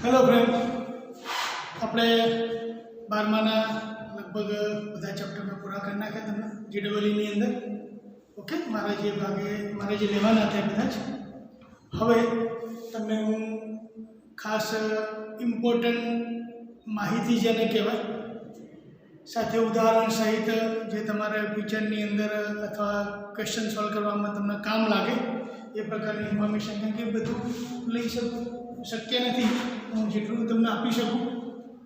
Hello friend, આપણે 12માના લગભગ બધા ચેપ્ટરને પૂરા કરી નાખ્યા તમને GEEની અંદર. ઓકે, મારા જે લેવાના હતા બધા જ. હવે તમને હું ખાસ ઇમ્પોર્ટન્ટ માહિતી જેને કહેવાય સાથે ઉદાહરણ સહિત જે તમારે ફ્યુચરની અંદર અથવા ક્વેશ્ચન સોલ્વ કરવામાં તમને કામ લાગે એ પ્રકારની ઇન્ફોર્મેશન, કેમ કે બધું લઈ શકું શક્ય નથી, હું જેટલું તમને આપી શકું.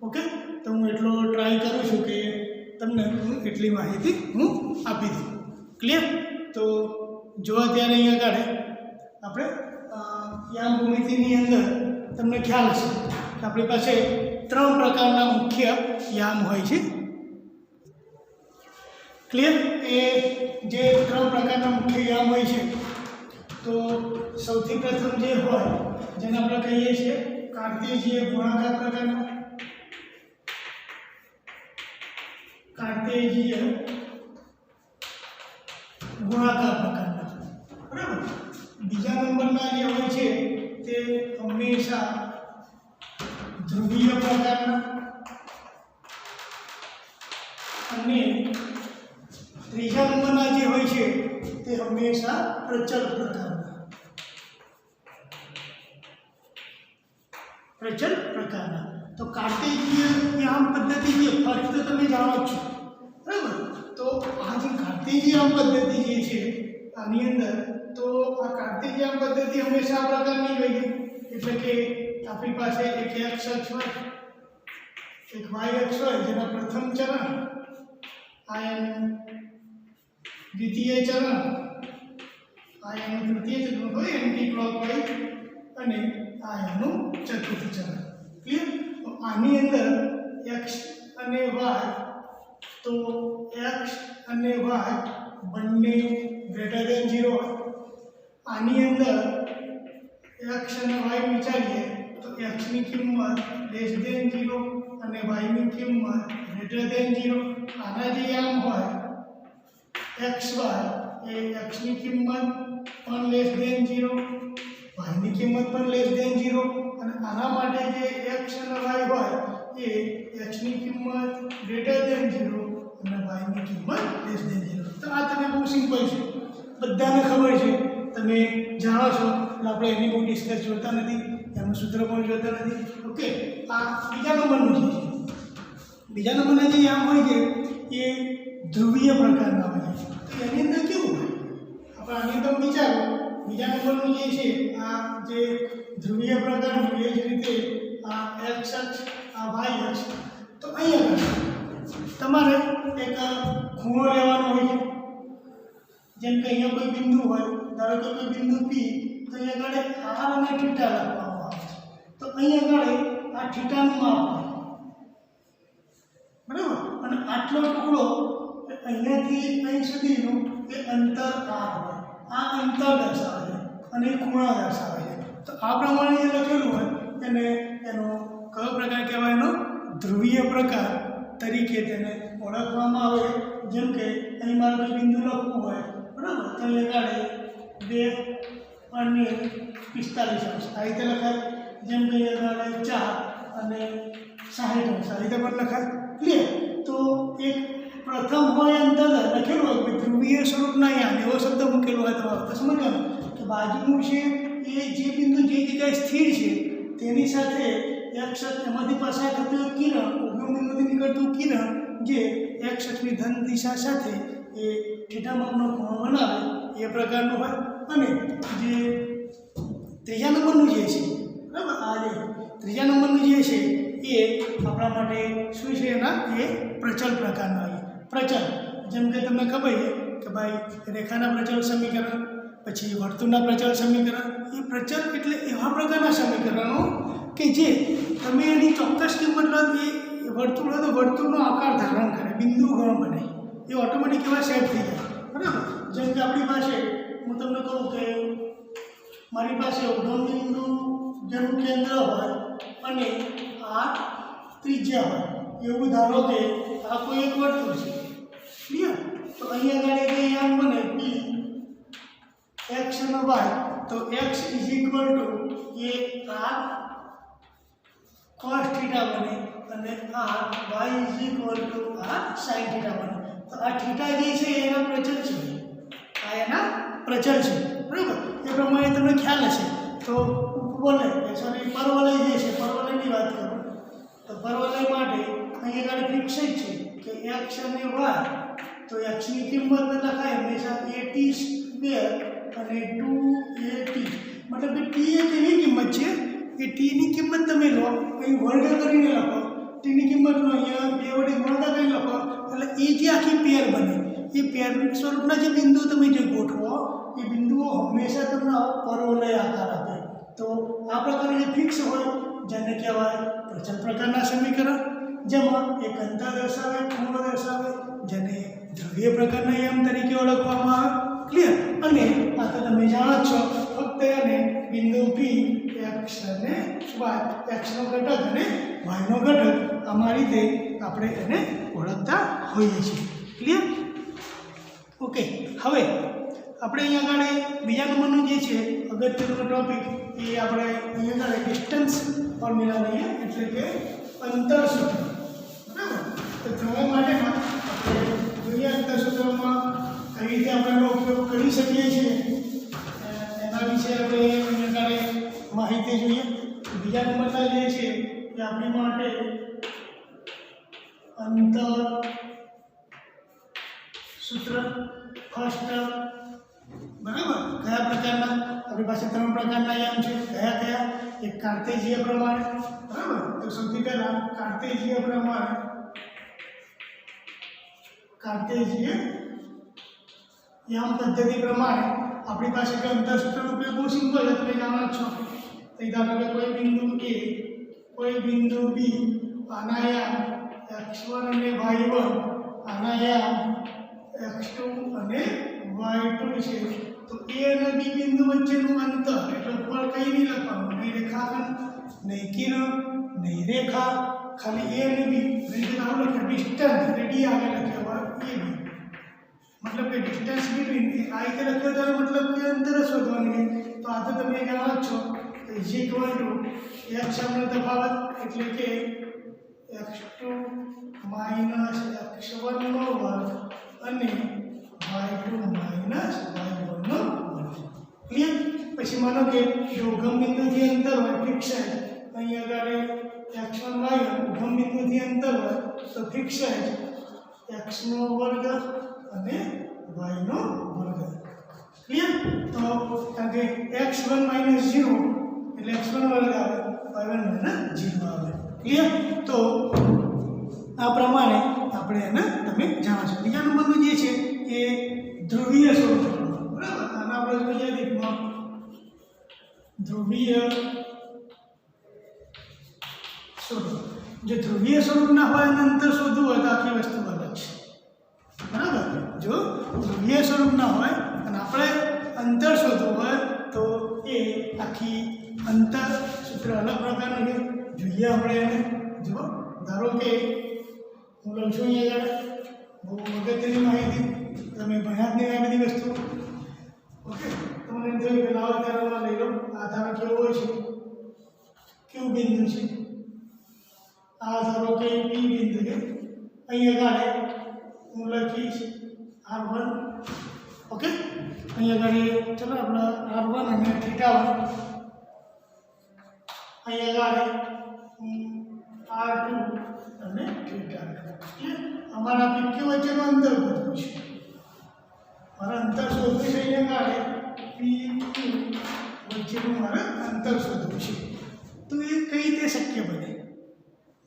ઓકે, તો હું એટલો ટ્રાય કરું છું કે તમને હું એટલી માહિતી હું આપી દઉં. ક્લિયર? તો જો અત્યારે અહીંયા આગળ આપણે યામ ભૂમિતિની અંદર તમને ખ્યાલ હશે કે આપણી પાસે 3 પ્રકારના મુખ્ય યામ હોય છે. ક્લિયર? એ જે 3 પ્રકારના મુખ્ય યામ હોય છે, તો સૌથી પ્રથમ જે હોય જેને આપણે કહીએ છીએ કાર્તેજીય ગુણાકાર પ્રકારનો, કાર્તેજીય ગુણાકાર પ્રકારના. બરાબર? બીજા નંબરના જે હોય છે તે હંમેશા ધ્રુવીય પ્રકારના, અને ત્રીજા નંબરના જે હોય છે તે હંમેશા પ્રચલ પ્રકારના. પ્રચલ પ્રકારના. તો કાર્તેજીય યામ પદ્ધતિ જે ફર્સ્ટ તો તમે જાણો જ છો. બરાબર? તો આ જે કાર્તેજીય યામ પદ્ધતિ જે છે આની અંદર, તો આ કાર્તેજીય યામ પદ્ધતિ હંમેશા આ પ્રકારની હોય છે. એટલે કે આપણી પાસે એક x અક્ષ હોય, એક y અક્ષ હોય, જેના પ્રથમ ચરણ આ એનું દ્વિતીય ચરણ, આ એનું તૃતીય ચરણ હોય એન્ટી ક્લોકવાઇઝ, અને આ એનું ચતુર્થ ચરણ. ક્લિયર? તો આની અંદર x અને y, તો x અને y બંને ગ્રેટર ધેન 0 હોય. આની અંદર x અને y વિચારીએ તો x ની કિંમત લેસ ધેન 0 અને y ની કિંમત ગ્રેટર ધેન 0. આના જે યામ હોય xy એ x ની કિંમત પણ લેસ ધેન 0, y ની કિંમત પણ લેસ ધેન 0, અને આના માટે જે x અને y હોય એ x ની કિંમત ગ્રેટર ધેન 0 અને y ની કિંમત લેસ ધેન 0. તો આ તમે બહુ સિમ્પલ છે, બધાને ખબર છે, તમે જાણો છો, એટલે આપણે એની બહુ ડિસ્કસ જોતા નથી, એનું સૂત્ર પણ જોતા નથી. ઓકે, આ બીજા નંબરનું છે. બીજા નંબરના જે યામ હોય છે એ ધ્રુવીય પ્રકારના હોય છે. તો એની અંદર કેવું હોય આપણે આની અંદર વિચારો. બીજા નંબરનું જે છે આ જે ધ્રુવીય પ્રકારનું, એ જ રીતે આ x અક્ષ, આ y અક્ષ. તો અહીંયા તમારે એક ખૂણો લેવાનો હોય છે. જેમ કે અહીંયા કોઈ બિંદુ હોય, ધારો કે કોઈ બિંદુ P, તો અહીંયા આગળ r અને θ લખવામાં આવે છે. તો અહીંયા આગળ આ θનું માપ હોય. બરાબર? અને આટલો ટુકડો અહીંયાથી અહીં સુધીનું એ અંતર r હોય. આ અંતર દર્શાવે છે અને ખૂણા દર્શાવે છે. તો આ પ્રમાણે જે લખેલું હોય એને એનો કયો પ્રકાર કહેવાય? એનો ધ્રુવીય પ્રકાર તરીકે તેને ઓળખવામાં આવે. જેમ કે અહીં મારે કોઈ બિંદુ લખવું હોય, બરાબર, તો અહીંયા આગળ 2 આ રીતે લખાય. જેમ કે અહીંયા 4 અને 60 આ રીતે પણ લખાય. ક્લિયર? તો એક પ્રથમ હોય અંતર લખેલું હોય ધ્રુવીય સ્વરૂપના યામ, એવો શબ્દ મૂકેલો હોય તમારે તો સમજવાનું કે બાજુનું છે એ જે બિંદુ જે જગ્યાએ સ્થિર છે તેની સાથે x એમાંથી પસાર થતું કિરણ, બિંદુથી નીકળતું કિરણ જે x અક્ષની ધન દિશા સાથે એ થીટા માપનો ખૂણો બનાવે એ પ્રકારનું હોય. અને જે ત્રીજા નંબરનું જે છે, બરાબર, આ જે ત્રીજા નંબરનું જે છે એ આપણા માટે શું છે? એના એ પ્રચલ પ્રકારના હોય. પ્રચલ, જેમ કે તમને ખબર છે કે ભાઈ રેખાના પ્રચલ સમીકરણ, પછી વર્તુળના પ્રચલ સમીકરણ. એ પ્રચલ એટલે એવા પ્રકારના સમીકરણો કે જે તમે એની ચોક્કસ કિંમત લો, એ વર્તુળ હોય તો વર્તુળનો આકાર ધારણ કરે, બિંદુ ગણ બને, એ ઓટોમેટિક એવા સેટ થઈ જાય. બરાબર? જેમ કે આપણી પાસે, હું તમને કહું કે મારી પાસે ઉદ્ગમ બિંદુ જેનું કેન્દ્ર હોય અને આ ત્રિજ્યા હોય, એવું ધારો કે આ કોઈ એક વર્તુળ છે. ક્લિયર? તો અહીંયા આગળ એક યામ બને p x અને y. તો x = a r cos theta બને અને આ y આ sin થીટા બને. તો આ થીટા જે છે એના પ્રચલ છે, આ એના પ્રચલ છે, બરાબર. એ પ્રમાણે તમને ખ્યાલ હશે. તો ઉપવલય સોરી પરવલય જે છે, પરવલયની વાત કરું તો પરવલય માટે અહીંયા આગળ ફિક્સ જ છે કે x અને y. તો x ની કિંમત લખાય હંમેશા at² અને 2at, મતલબ કે t એ તેની કિંમત છે કે t ની કિંમત તમે લો, અહીં વર્ગ કરીને લખો, t ની કિંમત લો, અહીંયા 2 વડે ગુણાકાર કરીને લખો, એટલે એ જે આખી પેર બને એ પેર સ્વરૂપના જે બિંદુ તમે જે ગોઠવો એ બિંદુઓ હંમેશા તમને પરવલય આકાર આપે. તો આ પ્રકારની જે ફિક્સ હોય જેને કહેવાય પ્રચલ પ્રકારના સમીકરણ, જેમાં એક અંતર દર્શાવે, ખૂણો દર્શાવે, જેને ધ્રુવીય પ્રકારના યમ તરીકે ઓળખવામાં આવે. ક્લિયર? અને આ તો તમે જાણો છો, ફક્ત એને બિંદુ P x અને y, x નો ઘટક અને y નો ઘટક, આ રીતે આપણે એને ઓળખતા હોઈએ છીએ. ક્લિયર? ઓકે. હવે આપણે અહીંયા આગળ બીજા નંબરનું જે છે અગત્યનો ટોપિક એ આપણે અહીંયા આગળ ડિસ્ટન્સ ફોર્મ્યુલા લઈએ, એટલે કે અંતર સૂત્ર. બરાબર. તો જોવા માટેમાં આપણે જોઈએ અંતર સૂત્રમાં કઈ રીતે આપણે એનો ઉપયોગ કરી શકીએ છીએ એના વિશે આપણે અહીંયા આગળ માહિતી જોઈએ. બીજા નંબરના જે છે એ આપણી માટે અંતર સૂત્ર ફર્સ્ટ. બરાબર. કયા પ્રકારના? આપણી પાસે 3 પ્રકારના યમ છે. કયા? એક કાર્ટેશિય પ્રમાણે. બરાબર. તો સૌથી પહેલા કાર્ટેશિય પ્રમાણે, કાર્ટેશિય યમ પદ્ધતિ પ્રમાણે આપણી પાસે કે અંતર સૂત્રનો ઉપયોગ બહુ સિમ્પલ છે, તમે જાણો જ છો. તો ધારો કે કોઈ બિંદુ A, કોઈ બિંદુ B, આના યામ x1 અને y1, આના યામ x2 અને y2 છે. તો A અને B બિંદુ વચ્ચેનું અંતર એટલે ઉપર કંઈ નહીં લખવાનું, નહીં રેખાખંડ, નહીં કિરણ, નહીં રેખા, ખાલી A અને B એટલે આવું લખ્યું ડિસ્ટન્સ, એટલે D આગળ લખ્યો હોય AB, મતલબ કે ડિસ્ટન્સ બિટવીન આ રીતે લખ્યો તો મતલબ કે અંતર શોધવાની. તો આ તો તમે જાણો જ છો x સામેનો તફાવત એટલે કે x2 - x1 નો વર્ગ અને y2 - y1 નો વર્ગ. ક્લિયર? પછી માનો કે જો ઉગમ બિંદુથી અંતર હોય ફિક્સ છે, અહીં આગળ x1 y1 ઉગમ બિંદુથી અંતર હોય તો ફિક્સ છે x નો વર્ગ અને y નો વર્ગ. ક્લિયર? તો કારણ કે x1 - 0 એટલે x1 વર્ગ આવે, y1 - 0 આવે. ક્લિયર? તો આ પ્રમાણે આપણે એને તમે જાણો છો. બીજા નંબરનું જે છે એ ધ્રુવીય સ્વરૂપ. બરાબર. આના આપણે જોઈએ દીપમાં ધ્રુવીય સ્વરૂપ. જો ધ્રુવીય સ્વરૂપ ના હોય અને અંતર શોધવું હોય તો આખી વસ્તુ અલગ છે. બરાબર. જો ધ્રુવીય સ્વરૂપ ના હોય અને આપણે અંતર શોધવું હોય તો એ આખી અંતર સૂત્ર અલગ પ્રકારનું છે. જોઈએ આપણે એને. જો ધારો કે હું લઉં છું અહીંયા આગળ બહુ અગત્યની માહિતી, તમે ભણ્યા જ નહીં આ બધી વસ્તુ. ઓકે. તો મને જોયું કે લાવો ત્યારે લઈ લો. આ ધારો કેવો હોય છે, કેવું બિંદુ છે, આ ધારો કે P બિંદુ છે. અહીંયા આગળ હું લખીશ R1. ઓકે. અહીંયા આગળ ચલો આપણે R1 અને θ1, અહીંયા આગળ R2 અને θ. અમારા PQ વચ્ચેનું અંતર બધું છે. મારા અંતર શોધવું છે. અહીંયા આગળ PQ વચ્ચેનું મારે અંતર શોધવું છે. તો એ કઈ રીતે શક્ય બને?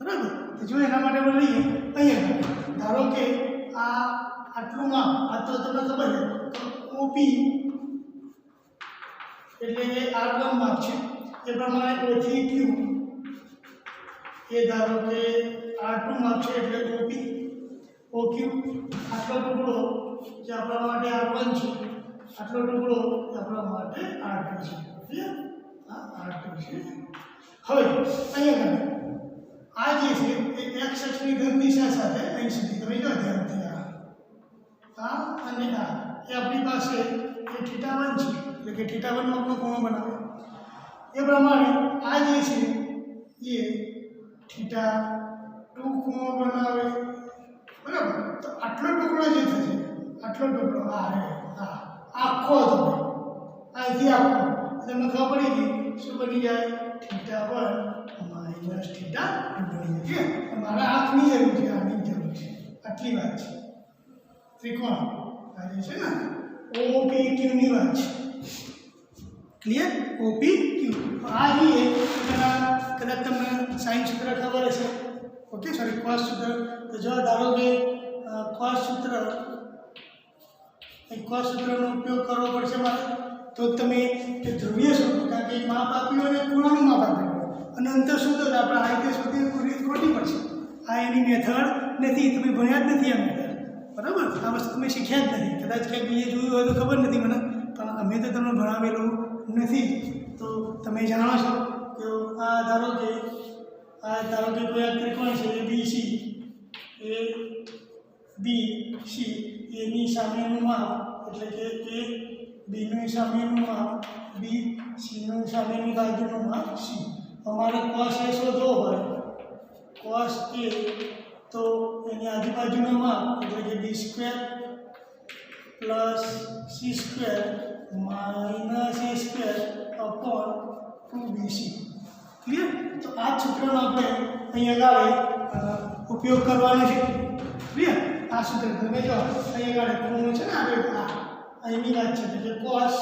બરાબર. તો જો એના માટે આપણે લઈએ અહીંયા ધારો કે આ આટલું માપ, આ તો તમને ખબર છે તો OP એટલે એ R1 માપ છે. એ પ્રમાણે O થી Q એ ધારો કે R2 માપ છે એટલે OP OQ. આટલો ટુકડો જે આપણા માટે R1 છે, આટલો ટુકડો આપણા માટે R2 છે. ક્લિયર? આ R2 છે. હવે અહીંયા આ જે છે એ x અક્ષની ધન દિશા સાથે અહીં સુધી તમે જો ધ્યાનથી આ અને આ એ આપણી પાસે એ θ1 છે, એટલે કે θ1 નો આપણો ખૂણો બનાવે. એ પ્રમાણે આ જે છે એ થીટા 2 ખૂણો બનાવે બરાબર. તો આટલો ટુકડો જે થશે આટલો ટુકડો આ રહે આ આખો તમે અહીંથી આખો તમને ખબર પડી ગઈ શું બની જાય થીટા 1 માઇનસ થીટા 2 બની જાય. મારા આંખની જરૂર છે આની જરૂર છે આટલી વાત છે. ત્રિકોણ આ જે છે ને OPQ ની વાત છે. ક્લિયર? OPQ આ જોઈએ કદાચ તમને સાઇન સૂત્ર ખબર હશે. ઓકે સોરી cos સૂત્ર. તો જો ધારો કે cos સૂત્રનો ઉપયોગ કરવો પડશે મારે તો તમે જે ધ્રુવીય સ્વરૂપ કારણ કે માપ આપ્યું અને ખૂણાનું માપ આપ્યું અને અંતર શું તો આપણે આ રીતે શોધી ખોટી પડશે. આ એની મેથડ નથી તમે ભણ્યા જ નથી આ મેથડ બરાબર. આ વસ્તુ તમે શીખ્યા જ નથી કદાચ ક્યાંક બીજે જોયું હોય તો ખબર નથી મને પણ અમે તો તમને ભણાવેલું નથી. તો તમે જાણો છો કે આ ધારો કે કોઈ આ ત્રિકોણ છે ABC એની સામેનું માપ એટલે કે Bનું સામેનું માપ BCનું સામેની બાજુનું માપ C. અમારે cos A શોધવો હોય cos A તો એની આજુબાજુનું માપ એટલે કે B² plus C² minus A² upon 2BC. Clear? તો આ સૂત્રનો આપણે અહીંયા આગળ ઉપયોગ કરવાનો છે. ક્લિયર? આ સૂત્ર તમે જો અહીંયા આગળ ખૂણો છે ને આપણે અહીંની વાત છે એટલે cos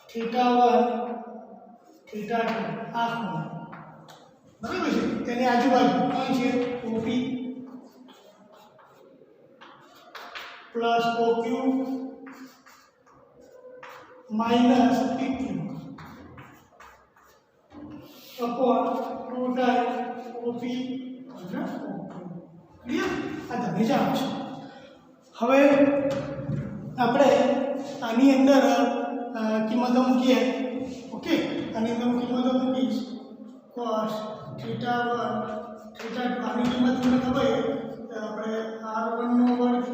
થીટા 1 થીટા 2 આ ખૂણો બરાબર છે. તેની આજુબાજુ કોણ છે OP plus OQ minus PQ upon 2 times OP અને OQ. ક્લિયર? આ તમે જાણો છો. હવે આપણે આની અંદર કિંમતો મૂકીએ. ઓકે આની અંદર કિંમતો મૂકીશ cos થીટા 1 થીટા 2 આની કિંમત તમને ખબર છે આપણે r1 નો વર્ગ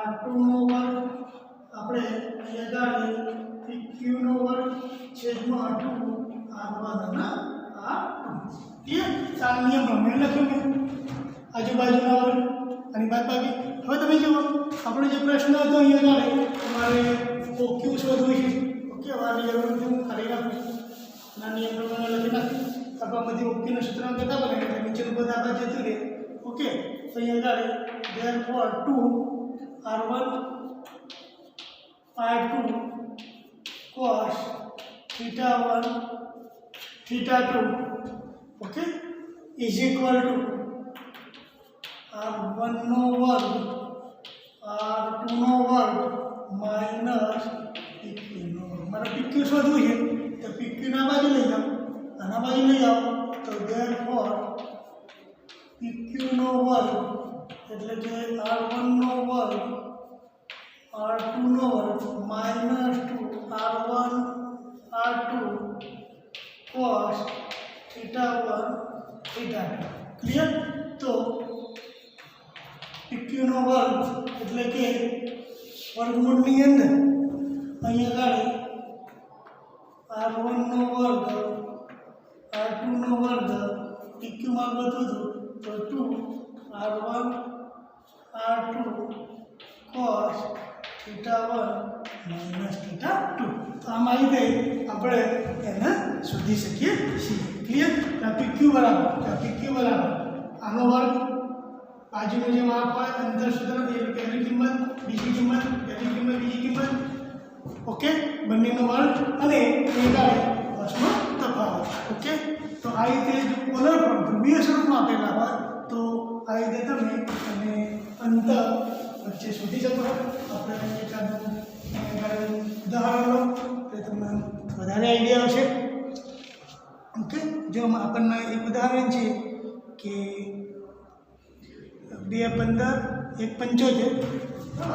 r2 નો વર્ગ આપણે અહીંયા ગાડી PQ નો વર્ગ છેદમાં 2 r1 અને r2. ક્લિયર? આ નિયમ પ્રમાણે લખ્યું મેં આજુબાજુના વર્ગ અને બાદબાકી. હવે તમે જુઓ આપણો જે પ્રશ્ન હતો અહીંયા આગળ તમારે OQ શોધવું છે. ઓકે હવે આની જરૂર નથી હું ખાલી રાખું ના નિયમ પ્રમાણે લખી નાખું આપણા બધી OQના સૂત્ર કરતા બને એટલે નીચેનું બધા આપણે જતું રહે. ઓકે તો અહીંયા આગળ therefore 2 r1 r2 cos theta 1 theta 2 okay is equal to r1 નો વર્ગ r2 નો વર્ગ માઇનસ PQ નો વર્ગ. મારે PQ શોધવું છે તો PQ ના બાજુ લઈ જાઓ આના બાજુ લઈ જાઓ તો therefore PQ નો વર્ગ એટલે કે r1 નો વર્ગ r2 નો વર્ગ minus 2 r1 r2 cos theta 1 theta 2. Clear? તો PQ નો વર્ગ એટલે કે વર્ગમૂળની અંદર અહીંયા આગળ r1 નો વર્ગ r2 નો વર્ગ PQ માં બધું તો 2 r1 r2 cos theta 1 minus theta 2. તો આમાં આવી ગઈ આપણે એને શોધી શકીએ છીએ. ક્લિયર? PQ બરાબર આનો વર્ગ બાજુનો જે માપ હોય અંતર સૂત્ર પહેલી કિંમત બીજી કિંમત બીજી કિંમત ઓકે બંનેનો વર્ગ અને બસનો તફાવત. ઓકે તો આ રીતે જો પોલર ફોર્મ ધ્રુવીય સ્વરૂપમાં આપેલા હોય તો આ રીતે તમે અને અંતર વચ્ચે શોધી શકો. આપણે એકાદું ઉદાહરણ લો તો તમને વધારે આઈડિયા આવશે. ઓકે જો આપણને એક ઉદાહરણ છે કે 2 15 1 75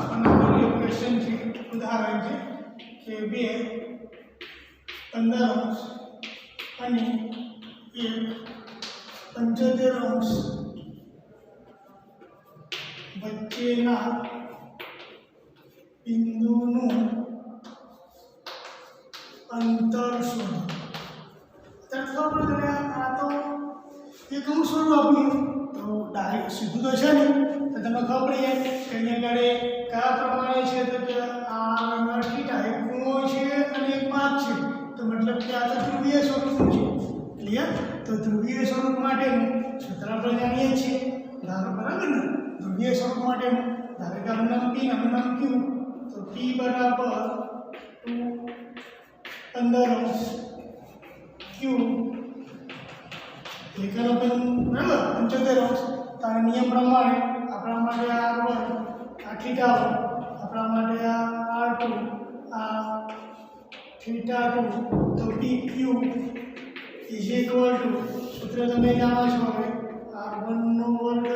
આપણને એક ક્વેશ્ચન છે ઉદાહરણ છે કે 2 15 અને 1 75 વચ્ચેના બિંદુનું અંતર શોધો. ખબર પડે આ તો એક હું સ્વરૂપ આપ્યું તો ડાયરેક્ટ સીધું તો છે નહીં તો તમને ખબર પડી જાય કે અહીંયા આગળ કયા પ્રમાણે છે તો કે આ થીટા એક ખૂણો છે અને એક માપ છે તો મતલબ કે આ તો ધ્રુવીય સ્વરૂપનું છે ક્લિયર તો ધ્રુવીય સ્વરૂપ માટેનું સૂત્ર આપણે જાણીએ છીએ ધારો બરાબર ને ધ્રુવીય સ્વરૂપ માટેનું ધારો કે આનું નામ P આનું નામ Q તો P બરાબર 2 Q એકનો પણ બરાબર 75 તારા નિયમ પ્રમાણે આપણા માટે R1 આ થીટા આપણા માટે આ R2 આ થીટા 2 તો PQ ઇઝ ઇક્વલ ટુ સૂત્ર તમે જાણો છો હવે R1 નો વર્ગ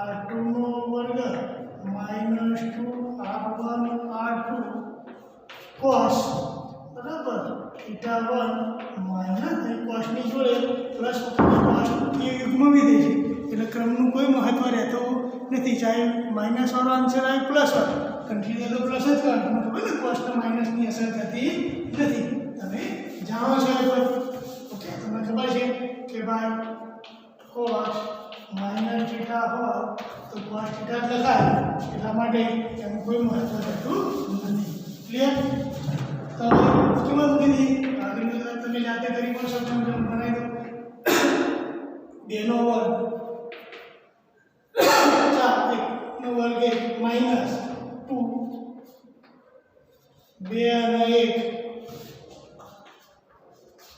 R2 નો વર્ગ માઈનસ 2 R1 R2 cos બરાબર થીટા 1 માઈનસ cos ની જોડે પ્લસ cos એ યુગ્મ વિધેય છે એટલે ક્રમનું કોઈ મહત્વ રહેતું નથી ચાહે માઈનસ વાળો આન્સર આવે પ્લસ વાળો કન્ટિન્યુ તો પ્લસ જ કરવાનું ખબર ને cos ને માઈનસની અસર થતી નથી તમે જાણો છો ઓકે તમને ખબર છે કે ભાઈ cos માઈનસ થીટા હોય તો cos થીટા લખાય એટલા માટે એનું કોઈ મહત્વ રહેતું નથી ક્લિયર તો કિંમત મૂકી આગળની તમે જાતે કરી પણ શકો છો બનાવી દો 2 નો વર્ગ 4 1 નો વર્ગ માઈનસ 2 2 અને 1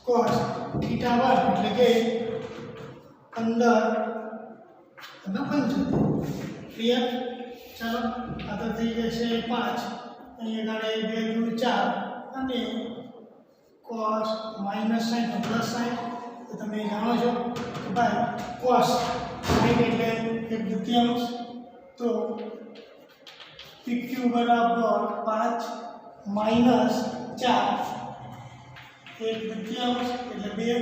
cos થીટા 1 એટલે કે 15 ક્લિયર ચાલો આ તો થઈ જશે 5 અહીંયા આગળ 2 × 4 અને cos માઈનસ 60 પ્લસ 60 તો તમે જાણો છો કે ભાઈ cos 60 એટલે 1/2 તો PQ બરાબર 5 માઈનસ 4 1/2 એટલે 2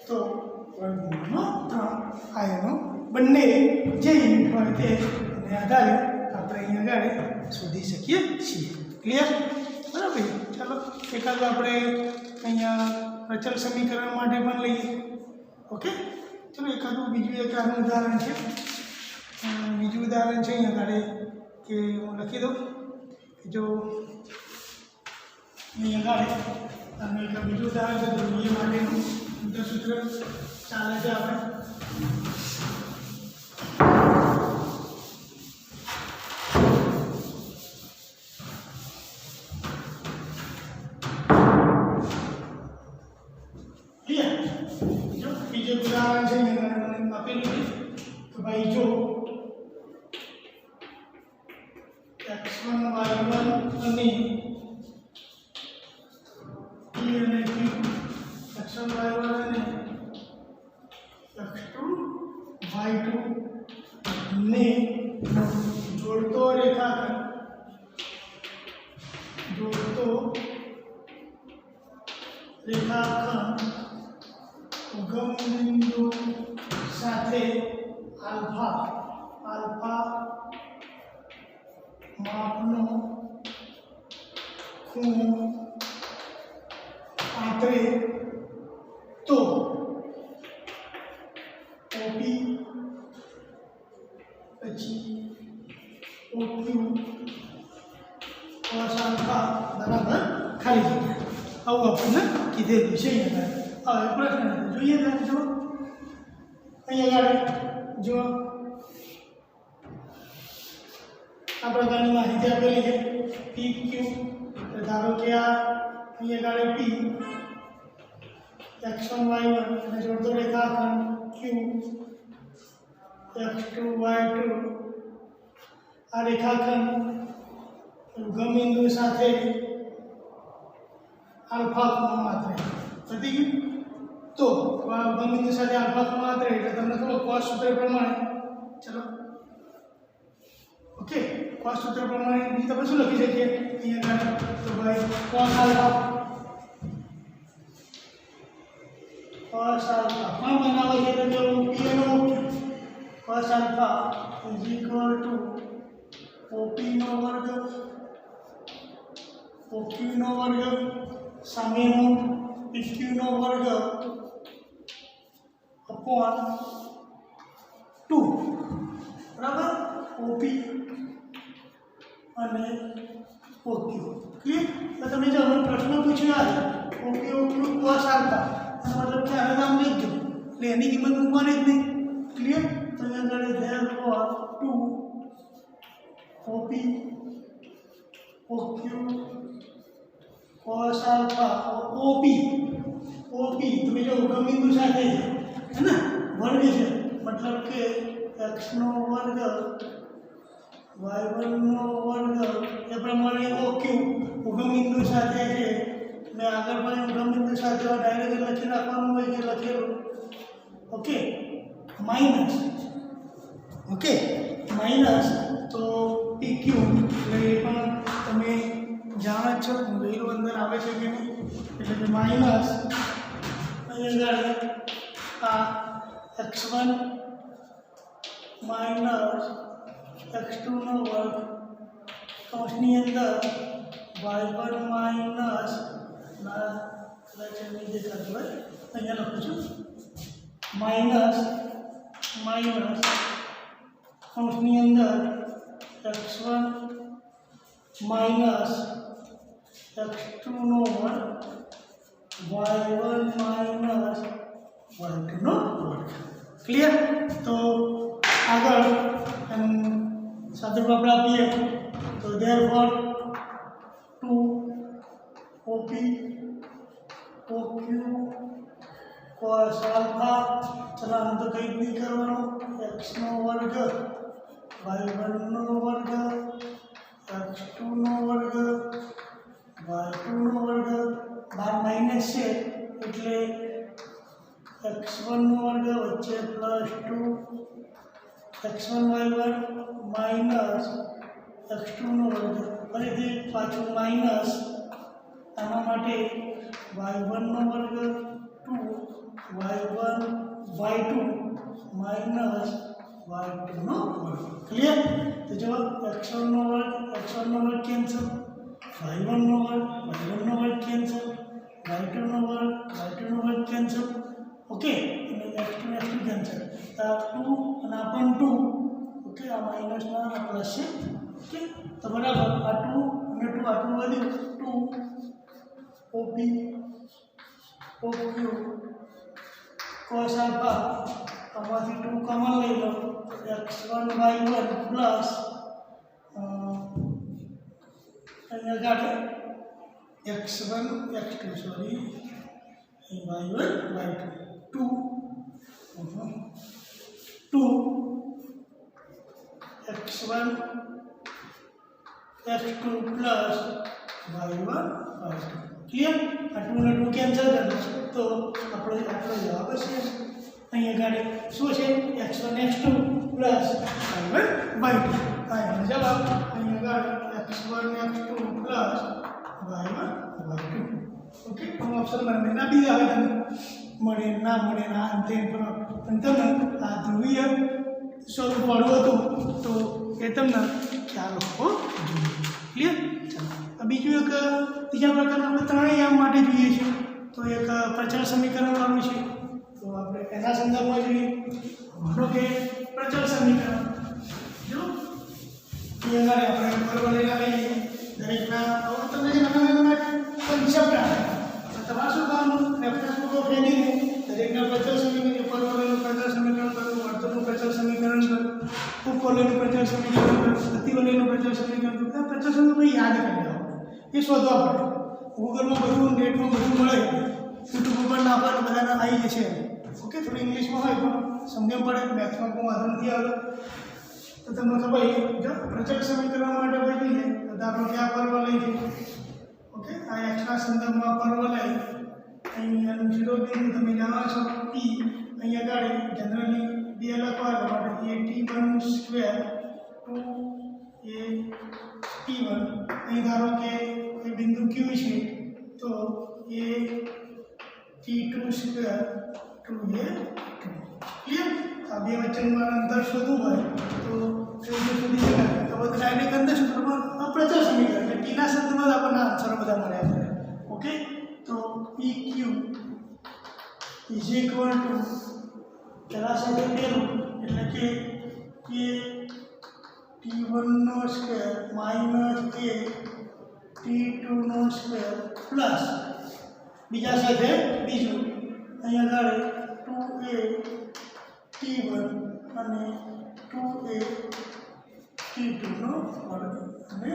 તો વર્ગમૂળમાં 3 આ એનો બંને જે યુનિટ હોય તે આધારે આપણે અહીંયા આગળ શોધી શકીએ છીએ ક્લિયર બરાબર ચાલો એકાદ આપણે અહીંયા અચળ સમીકરણ માટે પણ લઈએ ઓકે ચલો એકાદું બીજું એક આનું ઉદાહરણ છે બીજું ઉદાહરણ છે અહીંયા આગળ કે હું લખી દઉં કે જો અહીંયા આગળ અને એક બીજું ઉદાહરણ છે ધ્રુવીય માટેનું સૂત્ર ચાલે છે આપણે બીજું ઉદાહરણ છે મેં આપેલું છે કે ભાઈ જો x1 y1 અને p અને q x1 y1 અને x2 y2 ને જોડતો રેખાખંડ ઉગમ બિંદુ સાથે આલ્ફા માપનો ખૂણો આંતરે તો OP પછી OQ cos આલ્ફા બરાબર ખાલી જગ્યા આવું આપણને કીધેલું છે અહીંયા હવે પ્રશ્ન જોઈએ જો અહીંયા આગળ જો આ પ્રકારની માહિતી આપેલી છે PQ ધારો કે આ અહીંયા આગળ P x1 y1 અને જોડતો રેખાખંડ Q x2 y2 આ રેખાખંડ ઉગમ બિંદુ સાથે આલ્ફા ખૂણો માત્ર પતી ગયું તો ઉગમ બિંદુ સાથે આલ્ફા ખૂણો માત્ર એટલે તમને ખબર cos સૂત્ર પ્રમાણે ચલો ઓકે cos સૂત્ર પ્રમાણે બીજું આપણે શું લખી શકીએ અહીંયા તો ભાઈ cos આલ્ફા પણ બનાવે છે તો P નો cos alpha is equal to OP નો વર્ગ OQ નો વર્ગ સામેનો P PQ નો વર્ગ અપોન 2 બરાબર OP અને OQ ક્લિયર. તો તમે જો મને પ્રશ્ન પૂછ્યો આ OP OQ cos આલ્ફા મતલબ કે હવે નામ લઈ દો એટલે એની કિંમત મૂકવાની જ નહીં ક્લિયર. તો અહીંયા આગળ therefore 2 OP OQ cos alpha OP તમે જો ઉગમ બિંદુ સાથે છે ને વર્ગ છે મતલબ કે x નો વર્ગ y1 નો વર્ગ એ પ્રમાણે OQ ઉગમ બિંદુ સાથે છે. મેં આગળ પણ ઉગમ બિંદુ સાથે ડાયરેક્ટ લખી નાખવાનું હોય કે લખેલું ઓકે માઇનસ તો PQ એટલે એ પણ તમે જાણો છો વેલ્યુ અંદર આવે છે કે નહીં એટલે કે માઇનસ અહીંયા આગળ આ x1 માઇનસ x2 નો વર્ગ કૌંસની અંદર y1 માઇનસ કદાચ નહીં દેખાતું હોય અહીંયા લખું છું માઇનસ કૌંસની અંદર x1 માઇનસ x2 નો વર્ગ y1 માઇનસ y2 નો વર્ગ ક્લિયર. તો આગળ સાદુરૂપ આપણે આપીએ તો therefore 2 OP OQ cos alpha ચલાનો તો કંઈ જ નહીં કરવાનું x નો વર્ગ y1 નો વર્ગ x2 નો વર્ગ y2 નો વર્ગ બાર માઇનસ છે એટલે x1 નો વર્ગ વચ્ચે +2 x1 y1 માઇનસ x2 નો વર્ગ ફરીથી પાછું માઇનસ આના માટે y1 નો વર્ગ 2 y1 y2 માઇનસ y2 નો વર્ગ ક્લિયર. તો જો x1 નો વર્ગ કેન્સલ y1 નો વર્ગ કેન્સલ y2 નો વર્ગ કેન્સલ ઓકે અને x2 કેન્સલ આ 2 અને આ પણ 2 ઓકે આ માઇનસ ના આ પ્લસ છે ઓકે. તો બરાબર આ 2 અને 2 આટલું વધ્યું 2 OP OQ cos alpha આમાંથી 2 કોમન લઈ લો x1 y1 પ્લસ અહીંયા આગળ x1 x2 sorry y1 y2 2 x1 x2 plus y1 y2 clear. આ 2 ને 2 કેન્સલ કરો તો આપણો જવાબ હશે અહીંયા આગળ શું છે x1 x2 plus y1 y2 આ એનો જવાબ અહીંયા આગળ x1 x2 plus y1 y2 okay. Option મને ના બી આવે તમને મળે ના અંતે પણ તમને આ ધ્રુવીય સ્વરૂપ વાળું હતું તો એ તમને ખ્યાલ હોવો જોઈએ ક્લિયર. ચાલો બીજું એક ત્રીજા પ્રકારનું આપણે ત્રણેય યામ માટે જોઈએ છીએ તો એક પ્રચળ સમીકરણ વાળું છે તો આપણે એના સંદર્ભમાં જોઈએ. માનો કે પ્રચળ સમીકરણ જો અહીંયા આપણે બરાબર લઈને લઈએ દરેકના તમને જે નાના કન્સેપ્ટ આવે તો તમારે શું કરવાનું રેફરન્સ બુકો ફેરીને દરેકના પ્રચળ સમીકરણ ઉપરવાળાનું પ્રચળ સમીકરણ કરવું વર્તુળનું પ્રચળ સમીકરણ કરવું ઉપવલયનું પ્રચળ સમીકરણ કરવું અતિવલયનું પ્રચળ સમીકરણ કરવું આ પ્રચળ સમીકરણ યાદ કરી લેવાનું એ શોધવા પડે. ગૂગલમાં બધું નેટમાં બધું મળે યુટ્યુબ ઉપર નાખવાનું બધાને આવી જશે ઓકે. થોડી ઇંગ્લિશમાં હોય પણ સમજણ પડે મેથ્સમાં કોઈ વાંધો નથી આવે તો તમને ખબર જો પ્રચળ સમીકરણ માટે કોઈ જોઈએ તો દાખલો કે આ પરવલય છે ઓકે. આ એક્સના સંદર્ભમાં પરવલય અહીંયાનું શિરોબિંદુ તમે જાણો છો P અહીંયા આગળ જનરલી 2 લખવા માટે at1 સ્ક્વેર 2at1 અહીં ધારો કે એ બિંદુ Q છે તો at2 સ્ક્વેર 2a2 ક્લિયર. આ બે વચ્ચેનું અંતર શોધવું હોય તો શોધી શકાય. તો બધા ડાયરેક્ટ અંદર સૂત્રમાં પ્રચળ સમીકરણ એટલે ટીના સંદર્ભમાં આપણને આન્સરો બધા મળ્યા છે ઓકે. તો PQ ઇઝ ઇક્વલ ટુ પહેલા સાથે પેલું એટલે કે એ t1 સ્ક્વેર માઇનસ એ t2 સ્ક્વેર પ્લસ બીજા સાથે બીજું અહીંયા આગળ 2a t1 અને 2a t2 નો વર્ગ અને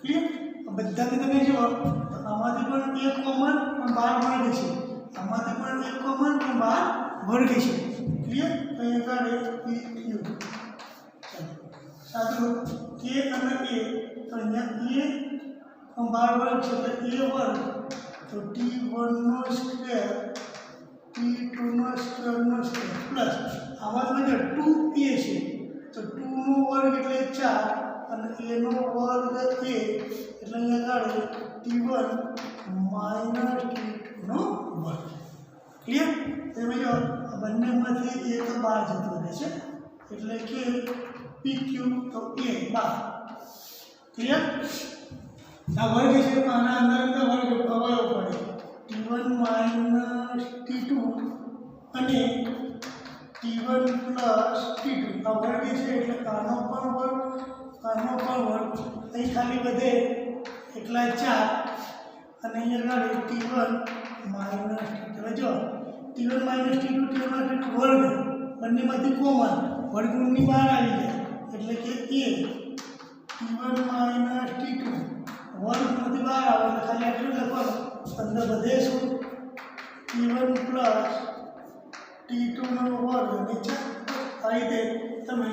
ક્લિયર. બધાને તમે જુઓ તો આમાંથી પણ એક કોમન પણ 12 વર્ગ છે, આમાંથી પણ એક કોમન પણ 12 વર્ગ છે. ક્લિયર. અહીંયા આગળ p q સાચું કે અને a તો અહીંયા a 12 વર્ગ છે તો a વર્ગ તો t1 નો સ્ક્વેર t2 નો સ્ક્વેર પ્લસ આમાં જો 2a છે તો 2 નો વર્ગ એટલે 4 અને a નો વર્ગ a એટલે અહીંયા આગળ t1 માઇનસ t2 નો વર્ગ. ક્લિયર. તમે જો આ બંનેમાંથી a તો બહાર જતો રહેશે એટલે કે pq તો a 12. ક્લિયર. આ વર્ગ છે તો આના અંદર વર્ગ અવયવ પડે t1 માઇનસ t2 અને t1 પ્લસ t2 આ વર્ગ છે એટલે આનો પણ વર્ગ અહીં ખાલી વધે એટલા 4 અને અહીંયા આગળ t1 માઇનસ તમે જો t1 માઇનસ t2 વર્ગ બંનેમાંથી કોમન વર્ગમૂળની બહાર આવી જાય એટલે કે a t1 માઇનસ t2 વર્ગમાંથી બહાર આવે એટલે ખાલી આટલું લખવાનું અંદર બધે શું t1 પ્લસ t2 નો વર્ગ નીચે આ રીતે તમે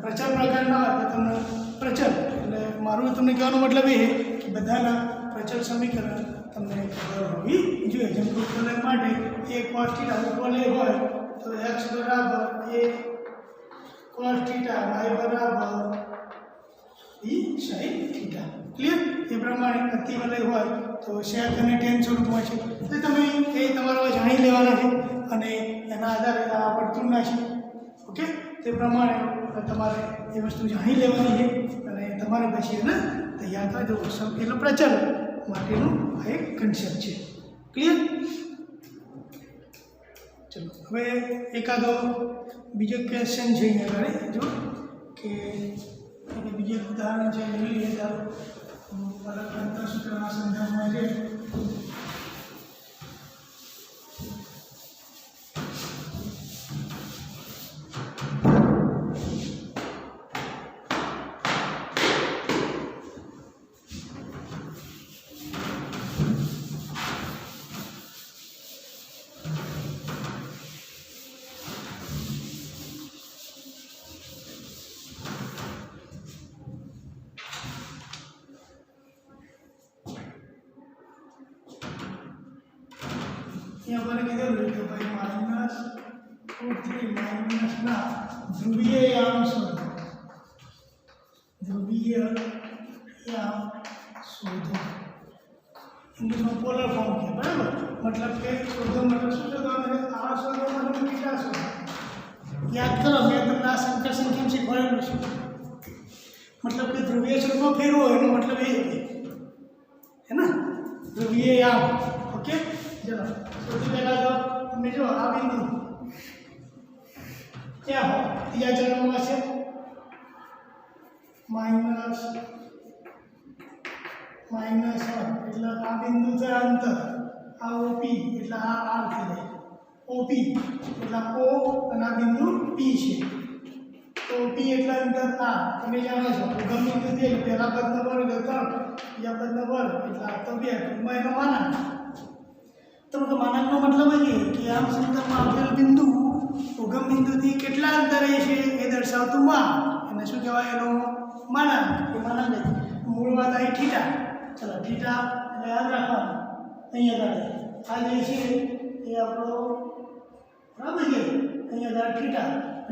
પ્રચલ પ્રકારના હોય તો તમને પ્રચલ એટલે મારું તમને કહેવાનો મતલબ એ કે બધાના પ્રચલ સમીકરણ તમને ખબર હોવી જોઈએ. જેમ કે ઉદાહરણ માટે a cos θ ઇક્વલ a હોય તો x બરાબર a cos θ y બરાબર b sin θ. ક્લિયર. એ પ્રમાણે અતિવલય હોય તો sec અને tan સ્વરૂપમાં છે તો તમે એ તમારે જાણી લેવાના છે અને એના આધારે આ વર્તુળના છે. ઓકે. તે પ્રમાણે તમારે એ વસ્તુ જાણી લેવાની છે અને તમારે પછી એને તૈયાર કરી દો. એટલે પ્રચલ માટેનું આ એક કન્સેપ્ટ છે. ક્લિયર. ચલો હવે એકાદો બીજો ક્વેશ્ચન છે અહીંયા આગળ જો કે બીજું ઉદાહરણ છે લઈ લઈએ તો અંતર સૂત્રના સંદર્ભમાં છે. यहाँ पर कીધું કે ભાઈ માઈનસ √3 માઈનસના ધ્રુવીય યામ શોધો. ધ્રુવીય યામ શોધો ઇંગ્લિશમાં પોલર ફોર્મ છે બરાબર. મતલબ કે શોધો મતલબ શું શોધવાનું છે? આ શોધો મતલબ બીટા શોધો. યાદ કરો મેં તમને આ સંકર સંખ્યા શીખવાડેલું છે. મતલબ કે ધ્રુવીય સ્વરૂપમાં ફેરવો એનો મતલબ એ है ना ધ્રુવીય યામ. ઓકે. चलो સૌથી પહેલા તો તમે જો આ બિંદુ ક્યાં હોય ત્રીજા ચરણમાં છે માઇનસ એટલે આ બિંદુ છે અંતર આ OP એટલે આ R થઈ જાય OP એટલે O અને આ બિંદુ P છે તો P એટલે અંતર આ તમે જાણો છો ઉગમ બિંદુથી પહેલા પદનો વર્ગ 3 બીજા પદનો વર્ગ એટલે આ તો 2 ટૂંકમાં એનો માનાંક. तो मानकનો મતલબ એ કે આમ સંદર્ભમાં આપેલ બિંદુ ઉગમ બિંદુથી કેટલા અંતરે છે એ દર્શાવતું માપ એને શું કહેવાય? એનો માનાંક. એ માનાંક મૂળ વાત આવી થીટા. ચલો થીટા એટલે યાદ રાખવાનું અહીંયા આગળ આ જે છે એ આપણો બરાબર છે અહીંયા આગળ થીટા.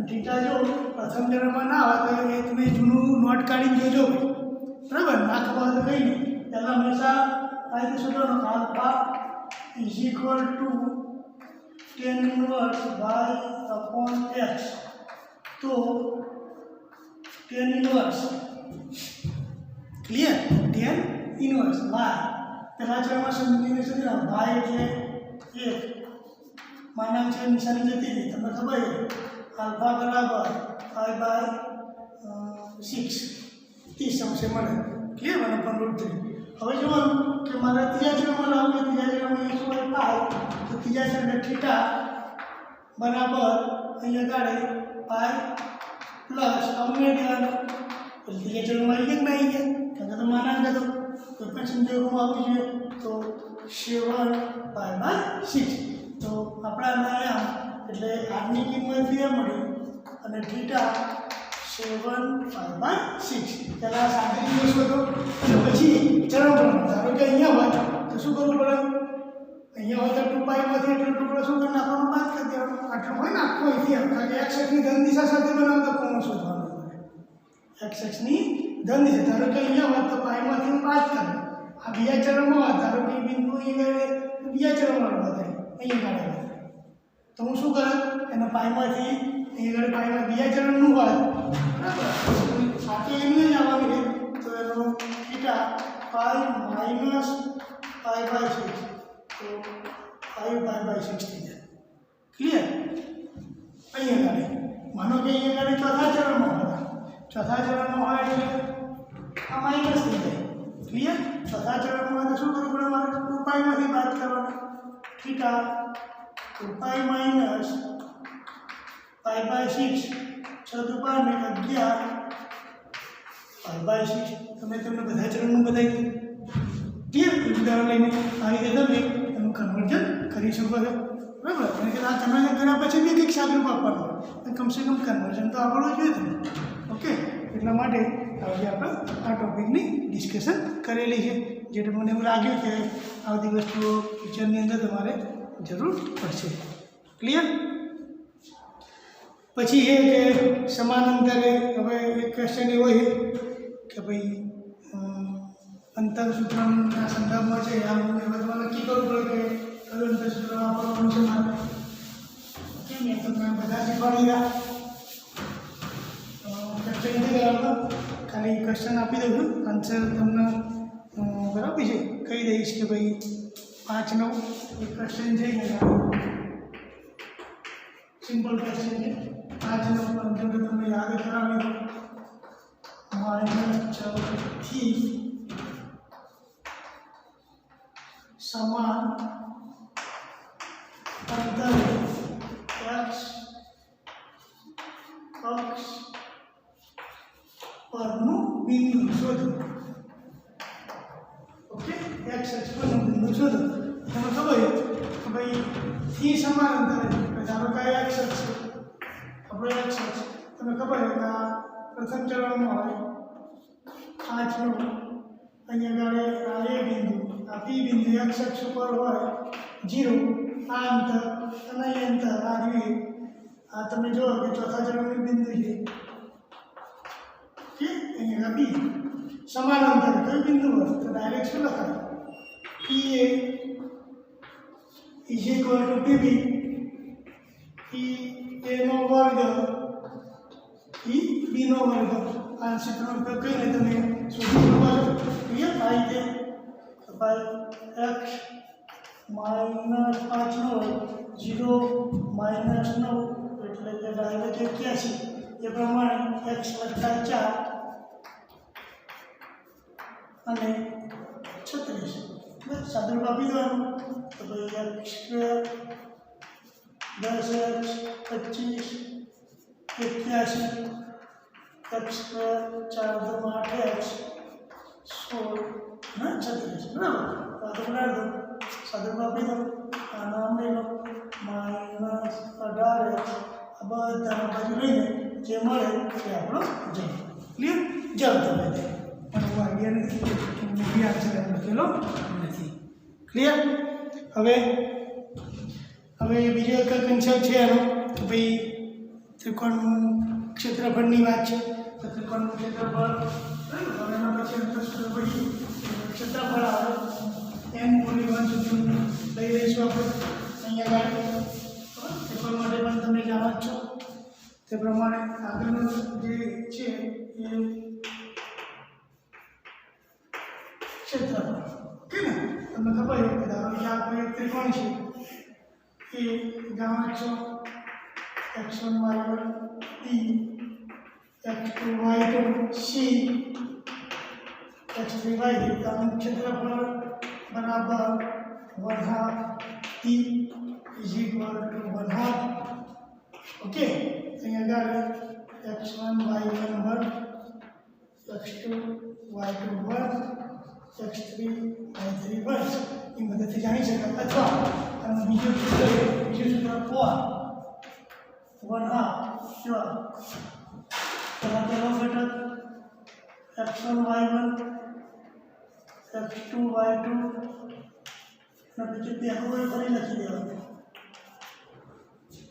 થીટા જો પ્રથમ ચરણમાં ના હોય તો એ તમે જૂનું નોટ કાઢીને જોજો બરાબર. ના ખબર તો કંઈ નહીં. પહેલાં હંમેશા આ રીતે શોધવાનું alpha is equal to tan inverse y upon x. तो tan inverse clear tan inverse y પહેલા ચરણમાં સમજીને સમજો y એટલે 1 માનાંક છે નિશાની જતી રહી તમને ખબર છે આલ્ફા બરાબર 5/6 30 અંશે મળે ક્લિયર 1/√3 હવે જોવાનું કે મારે ત્રીજા ચરણમાં લાવવું હોય ત્રીજા ચરણમાં શું હોય પાઈ તો ત્રીજા ચરણને થીટા બરાબર અહીંયા ગાડે પાઈ પ્લસ અમને દેવાનો ત્રીજા ચરણમાં આવી ગયા કે નહીં આવી ગયા કારણ કે તો માનાંક હતો કોઈ પણ સંજોગોમાં આવવું જોઈએ તો 7/6 તો આપણા આમ એટલે આરની કિંમત 2 મળી અને થીટા 7/6 પહેલાં સાથે દિવસ હતો અને પછી ચરણ પ્રમાણ ધારો કે અહીંયા હોય તો શું કરવું પડે અહીંયા હોય તો 2πમાંથી એટલો ટુકડો શું કરી નાખવાનો બાદ કરી દેવાનો આટલું હોય ને આખું અહીંથી આમ કારણ કે x અક્ષની ધન દિશા સાથે બનાવતા કોણ શોધવાનું પડે x અક્ષની ધન દિશા ધારો કે અહીંયા હોય તો પાઈમાંથી બાદ કરે આ બીજા ચરણમાં હોય ધારો કે બિંદુ અહીંયા બીજા ચરણમાં બતાય અહીંયા કાઢે તો હું શું કરું એના પાઈમાંથી અહીંયા પાઈમાં બીજા ચરણનું હોય બરાબર સાથે એમને જ આવવાનું છે તો એનો થીટા 5 - π/6 તો 5/6 થઈ જાય ક્લિયર અહીંયા ગાડી માનો કે અહીંયા ગાડી ચોથા ચરણમાં હોય એટલે આ માઇનસ થઈ જાય ક્લિયર ચોથા ચરણમાં તો શું કરવું પડે મારે 2πમાંથી બાદ કરવાના થીટા 2π - π/6 6 ને 11 π/6 તમે તમને બધા ચરણનું બતાવી ક્લિયર ઉદાહરણ લઈને આવી રીતે તમે એનું કન્વર્ઝન કરી શકો છો બરાબર અને આ કન્વર્ઝન કર્યા પછી બી કંઈક સાદું આપવાનું હોય કમસે કમ કન્વર્ઝન તો આવડવું જોઈએ તમે ઓકે એટલા માટે આજે આપણે આ ટોપિકની ડિસ્કશન કરેલી છે જે મને એવું લાગ્યું કે આવતી વસ્તુઓ ફ્યુચરની અંદર તમારે જરૂર પડશે ક્લિયર પછી એ કે સમાનાંતરે હવે એક ક્વેશ્ચન એવો છે કે ભાઈ અંતરસૂત્રના સંદર્ભમાં છે આમ એમાં તમારે નક્કી કરવું પડે કે કયું અંતરસૂત્ર વાપરવાનું છે મારે ઓકે મેં તમને બધા શીખવાડી ગયા ક્વેશ્ચન નથી કરાવતો ખાલી ક્વેશ્ચન આપી દઉં છું આન્સર તમને બરાબર છે કહી દઈશ કે ભાઈ 5 9 એક ક્વેશ્ચન છે કે સિમ્પલ ક્વેશ્ચન છે 5 9 પર તમે યાદ કરાવી દો -6 થી સમાન અંતરે x અક્ષ પરનું બિંદુ શોધો ઓકે x અક્ષ પરનું બિંદુ શોધો તમને ખબર છે કે ભાઈ થી સમાન અંતરે ધારો કે x અક્ષ આપણો x અક્ષ તમને ખબર છે કે આ પ્રથમ ચરણમાં હોય 5 નો અહીંયા ગાડે આ a બિંદુ આ p બિંદુ x અક્ષ ઉપર હોય 0 આ અંતર અને એ અંતર આ રહ્યું આ તમે જો કે ચોથા ચરણનું બિંદુ છે કે અહીંયા b સમાન અંતર કયું બિંદુ હોય તો ડાયરેક્ટ શું લખાય pa is equal to pb pa નો વર્ગ b નો વર્ગ આ સૂત્રનો ઉપયોગ કરીને તમે શોધી શકો છો ક્લિયર આ રીતે ભાઈ x -5 નો 0 -9 એટલે કે ડાયરેક્ટ 81 એ પ્રમાણે x + 4 અને 36 બસ સાદુરૂપ આપી દેવાનું તો ભાઈ x² 10x 25 81 x² 4 × 8x 16 ને 36 બરાબર તો આ તો બનાવી દો સાદુરૂપ આપી દો આ નામ લઈ લો -18x આ બધામાં બાજુ લઈને જે મળે તે આપણો જવાબ ક્લિયર જવાબ તમે દે પણ હું આઈડિયા નથી કે મૂવી આન્સર એમ લખેલો નથી ક્લિયર હવે બીજો એક કન્સેપ્ટ છે એનો કે ભાઈ ત્રિકોણનું ક્ષેત્રફળની વાત છે તો ત્રિકોણનું ક્ષેત્રફળ હવે એના પછી અંતરસૂત્ર પડી ક્ષેત્રફળ આવે n પોલીગોન સુધી લઈ લઈશું આપણે અહીંયા આગળ ત્રિકોણ માટે પણ તમે જાણો જ છો તે પ્રમાણે આગળનું જે છે એ ક્ષેત્રફળ ઓકે ને તમને ખબર છે કે ધારો કે આ કોઈ ત્રિકોણ છે કે જાણો છો x1 y1 e x2 y2 c x3 y3 का क्षेत्रफल बराबर 1/2 t is equal to 1/2 okay અહીંયા આગળ x1 y1 વર્ગ x2 y2 વર્ગ x3 y3 વર્ગ એ મદદથી જાણી શકાય અથવા અને બીજું સૂત્ર 4 1/2 જો પહેલો ઘટક x1 y1 x2 y2 અને પછી પહેલું ફરી લખી દેવાનું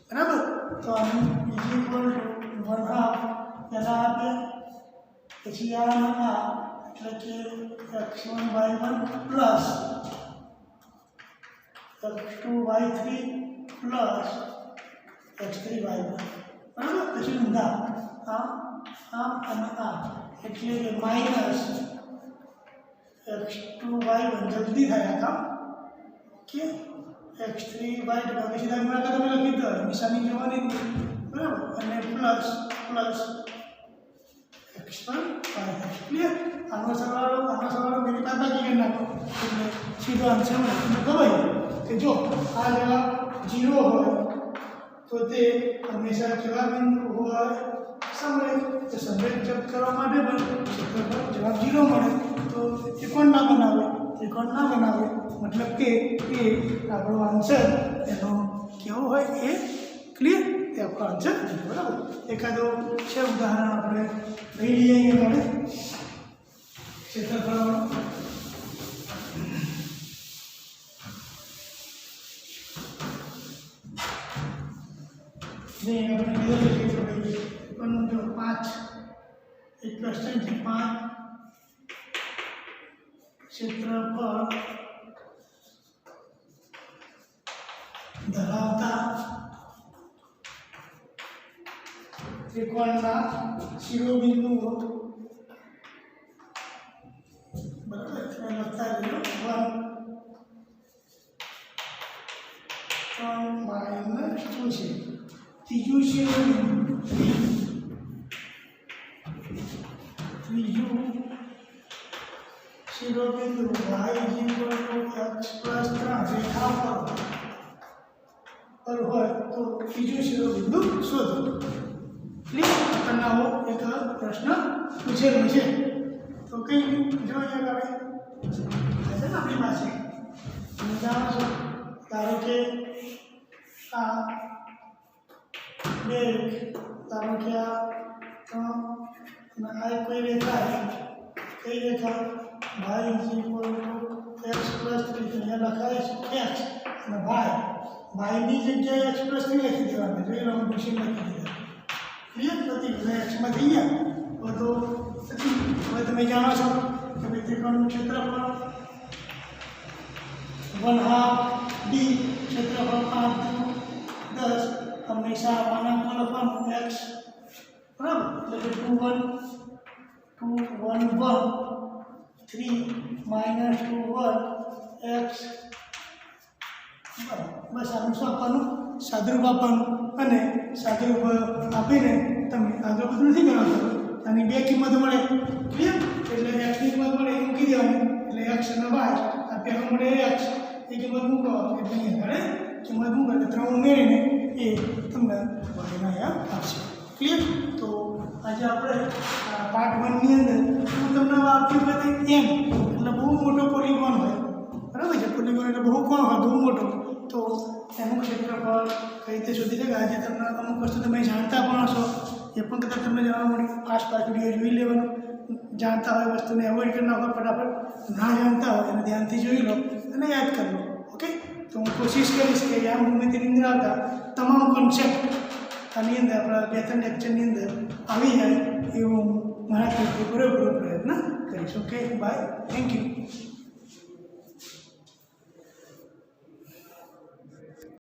બરાબર તો આનું ઇઝ ઇક્વલ ટુ 1/2 પહેલાં આપે પછી આ એટલે કે x1 y1 plus x2 y3 plus x3 y1 બરાબર પછી ઊંધા આમ અને આમ એટલે કે માઇનસ x2 y1 જલ્દી થાય કામ ઓકે x3 y2 બાકી સીધા ગુણાકાર તમે લખી દો નિશાની જોવાની બરાબર અને પ્લસ x1 y1 ક્લિયર આનો સરવાળો મેરી પાસે બાકી કરી નાખો એટલે સીધો આન્સર મળે તમને ખબર કે જો આ જવાબ 0 હોય તો તે હંમેશા કેવા બિંદુ હોય સમય તો સંવેદ જપ્ત કરવા માટે પણ જવાબ 0 મળે તો ત્રિકોણ ના બનાવે મતલબ કે એ આપણો આન્સર એનો કેવો હોય એ ક્લિયર એ આપણો આન્સર બરાબર એકાદો છે ઉદાહરણ આપણે લઈ લઈએ અહીંયા આપણે ક્ષેત્રફળ नहीं अपने किधर लेके चलेंगे अपन जो 5 एक क्वेश्चन थी 5 क्षेत्रफल धरावता त्रिकोणना शिरोबिंदुओ बराबर इसमें लगता है 1 -2 છે ત્રીજું શિરોબિંદુ શિરોબિંદુ y x પ્લસ 3 રેખા પર હોય તો ત્રીજું શિરોબિંદુ શોધો ક્લિયર કરનાવો એક પ્રશ્ન પૂછેલો છે તો કઈ જો અહીંયા આગળ છે ને આપણી પાસે જાણો છો ધારો કે આ ધારો કે આ कोई रेखा है कई रेखा y x प्लस 3 यहाँ लखा है x અને y ની જગ્યાએ x પ્લસ 3 લખી દેવાનું જો એનો મશીન લખી દીધા ક્લિયર નથી એટલે x માં થઈ ગયા તો હવે તમે જાણો છો કે ત્રિકોણનું ક્ષેત્રફળ 1/2 d ક્ષેત્રફળ 5 10 હંમેશા માનાંકમાં લખવાનું x बराबर એટલે 2 1 3 -2 1 x બસ આનું શું આપવાનું સાદુરૂપ આપવાનું અને સાદુરૂપ આપીને તમે આગળ બધું નથી કરવાનું આની બે કિંમત મળે ક્લિયર એટલે x ની કિંમત મળે એ મૂકી દેવાની એટલે x અને y આ પહેલો મળે x એ કિંમત મૂકો એટલે અહીંયા આગળ કિંમત મૂકો એટલે 3 ઉમેરીને એ તમને y ના આપશે ક્લિયર તો આજે આપણે પાર્ટ 1 ની અંદર હું તમને આપ્યું કે m એટલે બહુ મોટો પોલીગોન હોય બરાબર છે પોલીગોન એટલે બહુ કોણ હોય બહુ મોટો તો એનું ક્ષેત્રફળ કઈ રીતે શોધી શકાય આજે તમને અમુક વસ્તુ તમે જાણતા પણ હશો એ પણ કદાચ તમને જાણવા મળ્યું ફાસ્ટ વિડીયો જોઈ લેવાનું જાણતા હોય વસ્તુને એવોઇડ કરી નાખો ફટાફટ ના જાણતા હોય એને ધ્યાનથી જોઈ લો અને યાદ કરી લો ઓકે તો હું કોશિશ કરીશ કે યામ ભૂમિતિની અંદર આવતા તમામ કોન્સેપ્ટ આની અંદર આપણા 2-3 લેક્ચરની અંદર આવી જાય એવું મારા તરફથી પૂરેપૂરો પ્રયત્ન કરીશ ઓકે બાય થેન્ક યુ